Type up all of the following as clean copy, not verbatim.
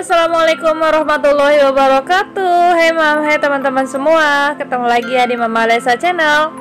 Assalamualaikum warahmatullahi wabarakatuh. Hai mam, hai teman-teman semua. Ketemu lagi ya di Mama Lesa Channel.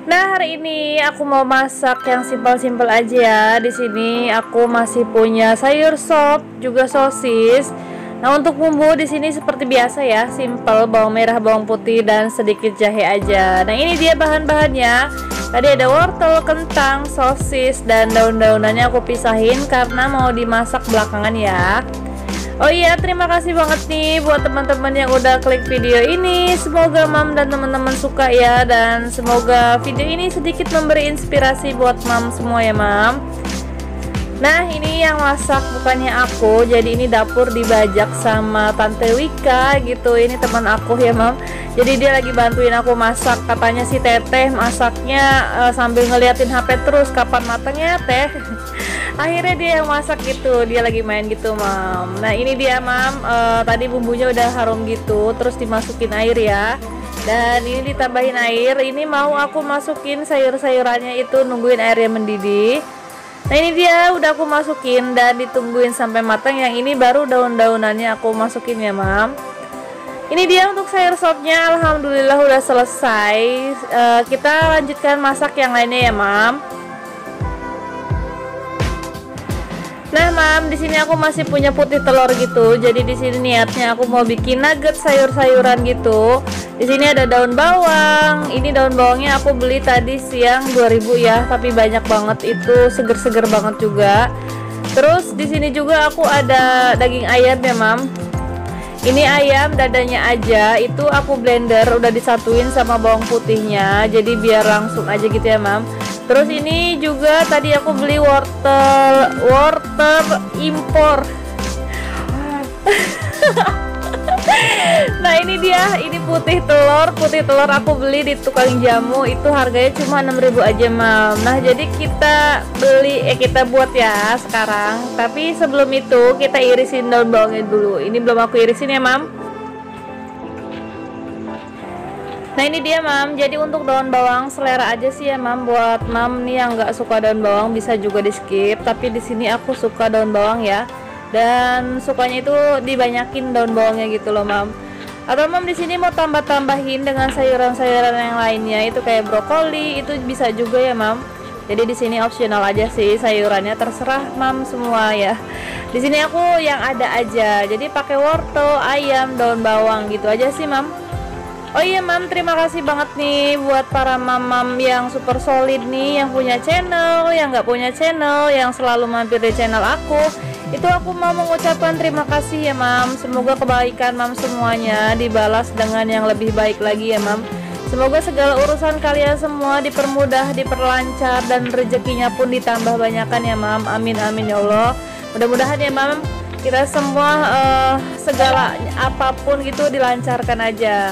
Nah, hari ini aku mau masak yang simpel-simpel aja ya. Di sini aku masih punya sayur sop, juga sosis. Nah, untuk bumbu di sini seperti biasa ya, simpel, bawang merah, bawang putih dan sedikit jahe aja. Nah, ini dia bahan-bahannya. Tadi ada wortel, kentang, sosis dan daun-daunannya aku pisahin karena mau dimasak belakangan ya. Oh iya, terima kasih banget nih buat teman-teman yang udah klik video ini. Semoga mam dan teman-teman suka ya, dan semoga video ini sedikit memberi inspirasi buat mam semua ya mam. Nah, ini yang masak bukannya aku, jadi ini dapur dibajak sama Tante Wika gitu. Ini teman aku ya mam, jadi dia lagi bantuin aku masak. Katanya si teteh masaknya sambil ngeliatin HP terus, kapan matangnya teh. Akhirnya dia yang masak gitu, dia lagi main gitu mam. Nah, ini dia mam, tadi bumbunya udah harum gitu, terus dimasukin air ya. Dan ini ditambahin air. Ini mau aku masukin sayur-sayurannya itu, nungguin airnya mendidih. Nah, ini dia udah aku masukin dan ditungguin sampai matang. Yang ini baru daun-daunannya aku masukin ya mam. Ini dia untuk sayur sopnya, alhamdulillah udah selesai. Kita lanjutkan masak yang lainnya ya mam. Nah mam, di sini aku masih punya putih telur gitu. Jadi di sini niatnya aku mau bikin nugget sayur-sayuran gitu. Di sini ada daun bawang. Ini daun bawangnya aku beli tadi siang 2000 ya, tapi banyak banget itu, seger-seger banget juga. Terus di sini juga aku ada daging ayam ya mam. Ini ayam dadanya aja, itu aku blender, udah disatuin sama bawang putihnya, jadi biar langsung aja gitu ya mam. Terus ini juga tadi aku beli wortel impor. Nah, ini dia, ini putih telur aku beli di tukang jamu, itu harganya cuma 6.000 aja mam. Nah, jadi kita buat ya sekarang. Tapi sebelum itu kita irisin daun bawangnya dulu. Ini belum aku irisin ya mam. Nah, ini dia mam, jadi untuk daun bawang selera aja sih ya mam. Buat mam nih yang nggak suka daun bawang bisa juga di skip, tapi di sini aku suka daun bawang ya, dan sukanya itu dibanyakin daun bawangnya gitu loh mam. Atau mam di sini mau tambahin dengan sayuran-sayuran yang lainnya, itu kayak brokoli, itu bisa juga ya mam. Jadi di sini opsional aja sih sayurannya, terserah mam semua ya. Di sini aku yang ada aja, jadi pakai wortel, ayam, daun bawang gitu aja sih mam. Oh iya mam, terima kasih banget nih buat para mam-mam yang super solid nih, yang punya channel, yang nggak punya channel, yang selalu mampir di channel aku. Itu aku mau mengucapkan terima kasih ya mam. Semoga kebaikan mam semuanya dibalas dengan yang lebih baik lagi ya mam. Semoga segala urusan kalian semua dipermudah, diperlancar, dan rezekinya pun ditambah banyakan ya mam. Amin amin ya Allah. Mudah-mudahan ya mam, kita semua segala apapun gitu dilancarkan aja.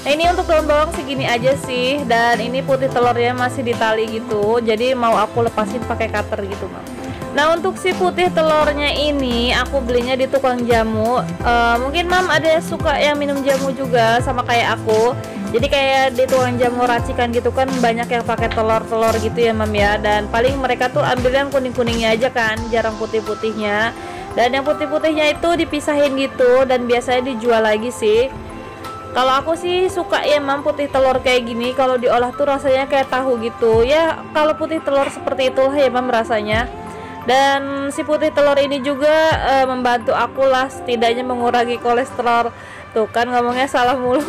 Nah, ini untuk daun bawang segini aja sih, dan ini putih telurnya masih ditali gitu, jadi mau aku lepasin pakai cutter gitu mam. Nah, untuk si putih telurnya ini aku belinya di tukang jamu. Mungkin mam ada yang suka yang minum jamu juga sama kayak aku. Jadi kayak di tukang jamu racikan gitu kan banyak yang pakai telur-telur gitu ya mam ya, dan paling mereka tuh ambil yang kuning-kuningnya aja kan, jarang putih-putihnya. Dan yang putih-putihnya itu dipisahin gitu, dan biasanya dijual lagi sih. Kalau aku sih suka ya mam putih telur kayak gini, kalau diolah tuh rasanya kayak tahu gitu ya. Kalau putih telur seperti itulah ya mam rasanya. Dan si putih telur ini juga membantu aku lah setidaknya mengurangi kolesterol. Tuh kan ngomongnya salah mulu.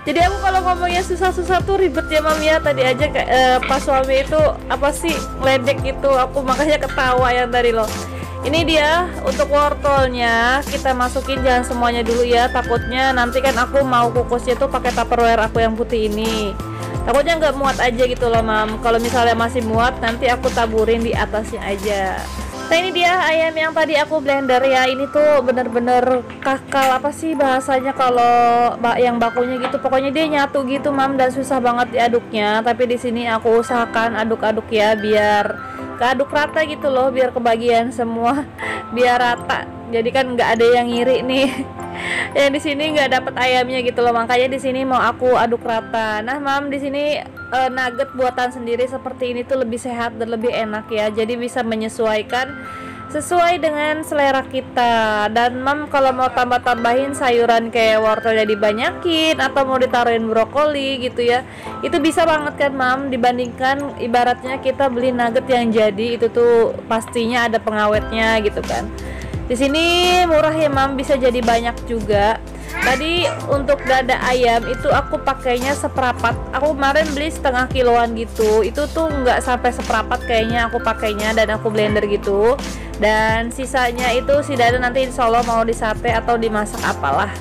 Jadi aku kalau ngomongnya susah-susah tuh ribet ya mam ya. Tadi aja pas suami itu apa sih ledek gitu, aku makanya ketawa yang tadi loh. Ini dia untuk wortelnya, kita masukin jangan semuanya dulu ya, takutnya nanti kan aku mau kukusnya tuh pakai tupperware aku yang putih ini, takutnya nggak muat aja gitu loh mam. Kalau misalnya masih muat nanti aku taburin di atasnya aja. Nah, ini dia ayam yang tadi aku blender ya. Ini tuh bener-bener kakal, apa sih bahasanya kalau yang bakunya gitu, pokoknya dia nyatu gitu mam, dan susah banget diaduknya. Tapi di sini aku usahakan aduk-aduk ya biar keaduk rata gitu loh, biar kebagian semua, biar rata. Jadi kan nggak ada yang ngiri nih. Yang di sini nggak dapet ayamnya gitu loh, makanya di sini mau aku aduk rata. Nah mam, di sini nugget buatan sendiri seperti ini tuh lebih sehat dan lebih enak ya, jadi bisa menyesuaikan sesuai dengan selera kita. Dan mam kalau mau tambah-tambahin sayuran kayak wortelnya dibanyakin atau mau ditaruhin brokoli gitu ya, itu bisa banget kan mam, dibandingkan ibaratnya kita beli nugget yang jadi itu tuh pastinya ada pengawetnya gitu kan. Di sini murah ya mam, bisa jadi banyak juga. Tadi untuk dada ayam itu aku pakainya seperapat. Aku kemarin beli setengah kiloan gitu. Itu tuh nggak sampai seperapat kayaknya aku pakainya, dan aku blender gitu. Dan sisanya itu si dada nanti insya Allah mau disate atau dimasak apalah.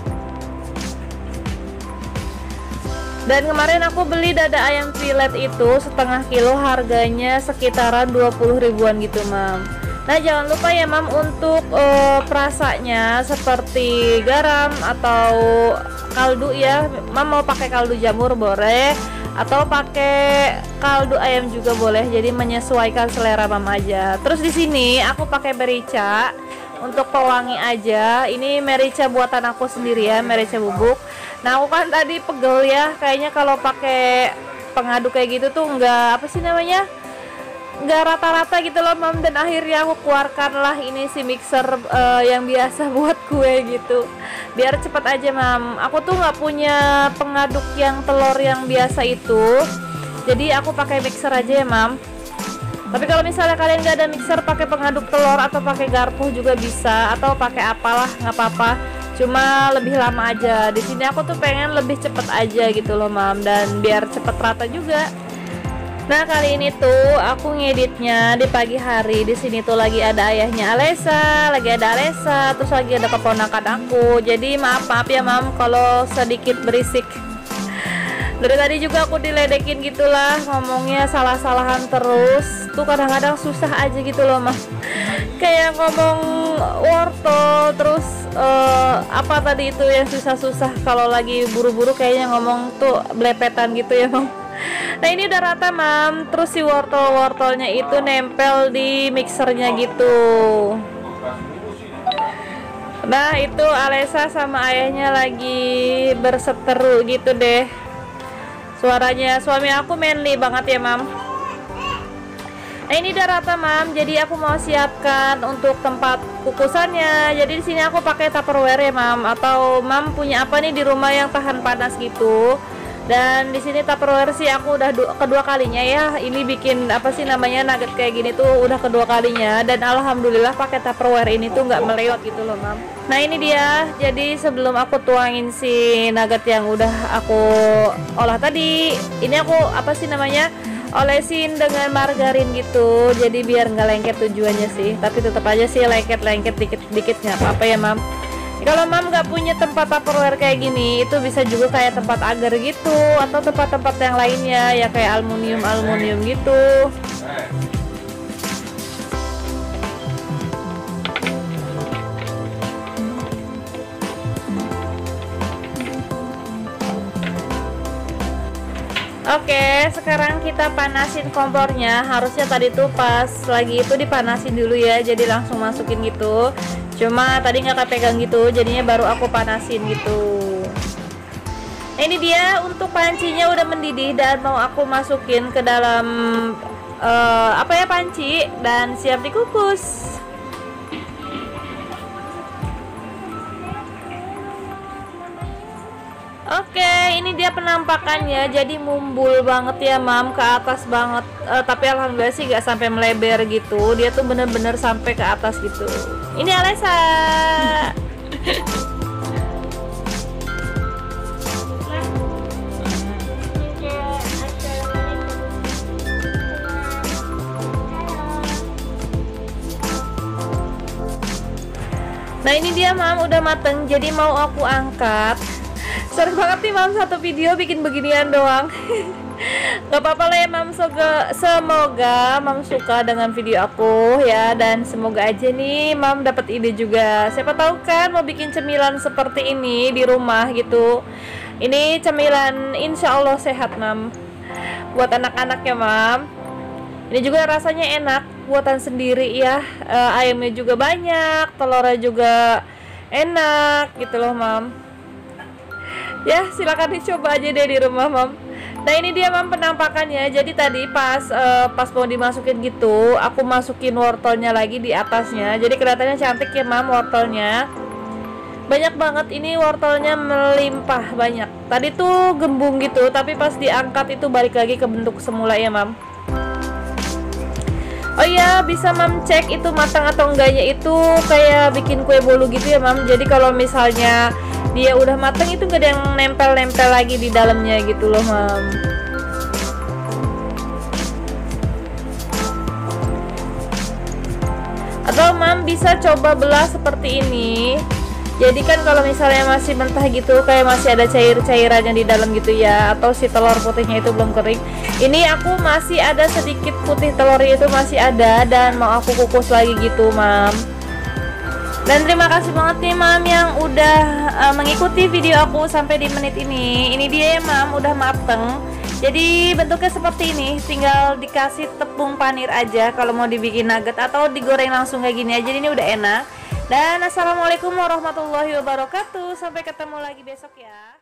Dan kemarin aku beli dada ayam filet itu setengah kilo, harganya sekitaran 20 ribuan gitu mam. Nah jangan lupa ya mam, untuk perasanya seperti garam atau kaldu ya, mam mau pakai kaldu jamur boleh, atau pakai kaldu ayam juga boleh, jadi menyesuaikan selera mam aja. Terus di sini aku pakai merica untuk pewangi aja. Ini merica buatan aku sendiri ya, merica bubuk. Nah aku kan tadi pegel ya, kayaknya kalau pakai pengaduk kayak gitu tuh nggak apa sih namanya, nggak rata-rata gitu loh mam. Dan akhirnya aku keluarkanlah ini si mixer yang biasa buat kue gitu, biar cepet aja mam. Aku tuh nggak punya pengaduk yang telur yang biasa itu, jadi aku pakai mixer aja ya mam. Tapi kalau misalnya kalian nggak ada mixer, pakai pengaduk telur atau pakai garpu juga bisa, atau pakai apalah nggak apa-apa, cuma lebih lama aja. Di sini aku tuh pengen lebih cepet aja gitu loh mam, dan biar cepet rata juga. Nah kali ini tuh aku ngeditnya di pagi hari. Di sini tuh lagi ada ayahnya Alesa, terus lagi ada keponakan aku. Jadi maaf ya mam kalau sedikit berisik. Dari tadi juga aku diledekin gitulah, ngomongnya salah-salahan terus. Tuh kadang-kadang susah aja gitu loh mam. Kayak ngomong wortel terus apa tadi itu yang susah-susah, kalau lagi buru-buru kayaknya ngomong tuh belepetan gitu ya mam. Nah ini udah rata mam, terus si wortelnya itu nempel di mixernya gitu. Nah itu Alesa sama ayahnya lagi berseteru gitu deh. Suaranya suami aku manly banget ya mam. Nah ini udah rata mam, jadi aku mau siapkan untuk tempat kukusannya. Jadi di sini aku pakai Tupperware ya mam, atau mam punya apa nih di rumah yang tahan panas gitu. Dan di sini Tupperware sih aku udah kedua kalinya ya, ini bikin apa sih namanya nugget kayak gini tuh udah kedua kalinya, dan alhamdulillah pakai Tupperware ini tuh nggak melewat gitu loh mam. Nah ini dia, jadi sebelum aku tuangin si nugget yang udah aku olah tadi, ini aku apa sih namanya olesin dengan margarin gitu, jadi biar nggak lengket tujuannya sih. Tapi tetap aja sih lengket dikit nggak apa-apa ya mam. Kalau mam nggak punya tempat Tupperware kayak gini, itu bisa juga kayak tempat agar gitu, atau tempat-tempat yang lainnya ya kayak aluminium gitu. Oke, sekarang kita panasin kompornya. Harusnya tadi tuh pas lagi itu dipanasin dulu ya, jadi langsung masukin gitu. Cuma tadi nggak kepegang gitu, jadinya baru aku panasin gitu. Nah, ini dia untuk pancinya udah mendidih dan mau aku masukin ke dalam panci dan siap dikukus. Oke, ini dia penampakannya, jadi mumbul banget ya mam, ke atas banget. Tapi alhamdulillah sih gak sampai melebar gitu, dia tuh bener-bener sampai ke atas gitu. Ini Alesa. Nah ini dia mam, udah mateng, jadi mau aku angkat. Sering banget nih mam satu video bikin beginian doang. Gak apa-apa lah ya mam, semoga mam suka dengan video aku ya, dan semoga aja nih mam dapat ide juga. Siapa tahu kan mau bikin cemilan seperti ini di rumah gitu. Ini cemilan insya Allah sehat mam, buat anak-anak ya mam. Ini juga rasanya enak, buatan sendiri ya. Ayamnya juga banyak, telurnya juga enak gitu loh mam. Ya silakan dicoba aja deh di rumah mam. Nah ini dia mam penampakannya. Jadi tadi pas mau dimasukin gitu, aku masukin wortelnya lagi di atasnya. Jadi kelihatannya cantik ya mam wortelnya. Banyak banget ini wortelnya, melimpah banyak. Tadi tuh gembung gitu, tapi pas diangkat itu balik lagi ke bentuk semula ya mam. Oh iya, bisa mam cek itu matang atau enggaknya itu kayak bikin kue bolu gitu ya mam. Jadi kalau misalnya dia udah matang itu gak ada yang nempel-nempel lagi di dalamnya gitu loh mam. Atau mam bisa coba belah seperti ini. Jadi kan kalau misalnya masih mentah gitu kayak masih ada cair-cairannya di dalam gitu ya, atau si telur putihnya itu belum kering. Ini aku masih ada sedikit putih telurnya itu masih ada dan mau aku kukus lagi gitu mam. Dan terima kasih banget nih mam yang udah mengikuti video aku sampai di menit ini. Ini dia ya mam, udah mateng. Jadi bentuknya seperti ini, tinggal dikasih tepung panir aja kalau mau dibikin nugget, atau digoreng langsung kayak gini aja. Ini udah enak. Dan assalamualaikum warahmatullahi wabarakatuh. Sampai ketemu lagi besok ya.